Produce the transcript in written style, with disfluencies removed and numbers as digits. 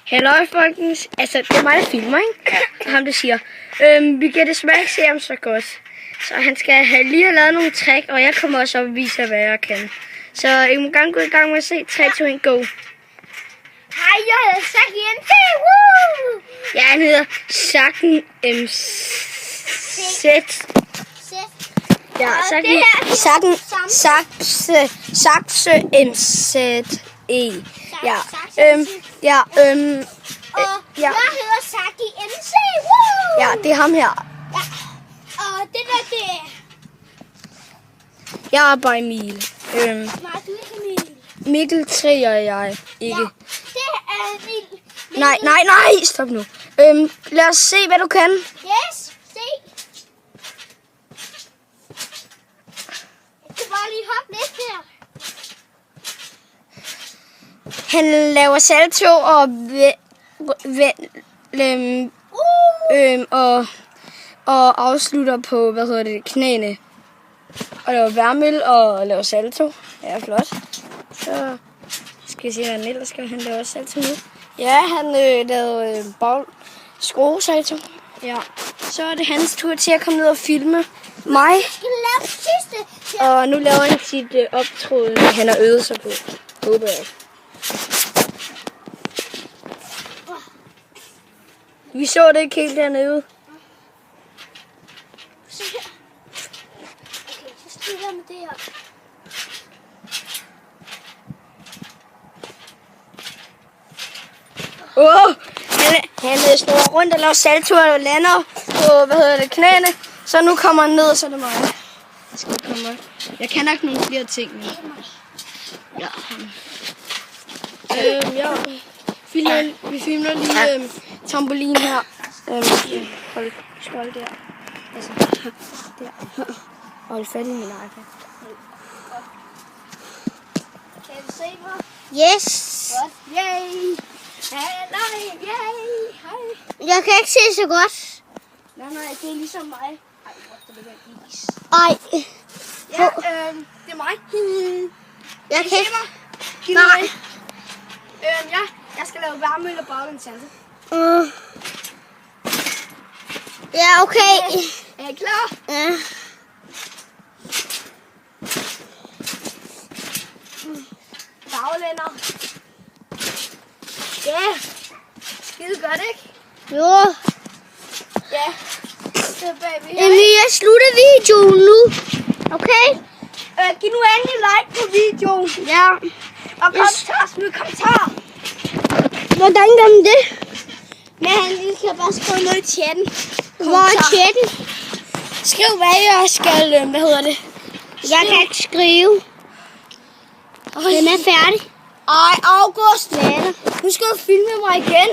Halløj, folkens. Altså, det er mig, der filmer, ikke? Ham, der siger. Vi kan desværre ikke se ham så godt. Så han skal lige have lavet nogle trick, og jeg kommer også op og vise, hvad jeg kan. Så I må gerne gå i gang med at se. 3, 2, 1, go. Hej, jeg hedder Saki MC. Woo! Ja, han hedder Sakken MZ. Ja, Sakse MZ. Ja, Og jeg hedder Saki MC. Woo! ja, det er ham her. Ja. Og det der, det er... Jeg er bare Emil. Nej, du er ikke Emil. Mikkel 3 og jeg. Ikke. Ja, det er Emil. Nej, stop nu. Lad os se, hvad du kan. Yes, se. Jeg skal bare lige hoppe lidt her. Han laver salto og afslutter på, knæene. Og laver værmøl og laver salto. Ja, flot. Så skal jeg se, hvad han ellers skal. Han laver salto nu. Ja, han lavede skruesalto. Ja. Så er det hans tur til at komme ned og filme mig. Jeg skal lave det sidste. Og nu laver han sit optråd, han har øvet sig på. Håber jeg. Vi så det ikke helt dernede. Se her. Okay, så stiller jeg med det her. Han snor rundt og laver salto og lander på, knæene. Så nu kommer han ned, og så er det mig. Jeg kan nok nogle flere ting. Men... Ja. Vi filmer lige trampolin her. Hold der. Altså, der. Hold fat i min iPad. Kan du se mig? Yes. Godt. Yay. Halløj. Yay. Hej. Jeg kan ikke se så godt. Nej, det er ligesom mig. Ej, hvor skal det være is? Ej. Ja, det er mig. Jeg kan ikke. Nej. Ja, jeg skal lave varmøl og baglænssalsa. Ja, okay. Er I klar? Ja. Baglænder. Ja. Skide godt, ikke? Jo. Ja. Det er baby. Emil, jeg slutter videoen nu. Okay? Giv nu endelig like på videoen. Ja. Og smid kommentarer. Hvordan gør man det? Men I kan bare skrive noget i chatten. Hvor er chatten? Skriv, hvad jeg skal, Jeg kan ikke skrive. Den er færdig. Ej, August. Later. Nu skal du filme mig igen.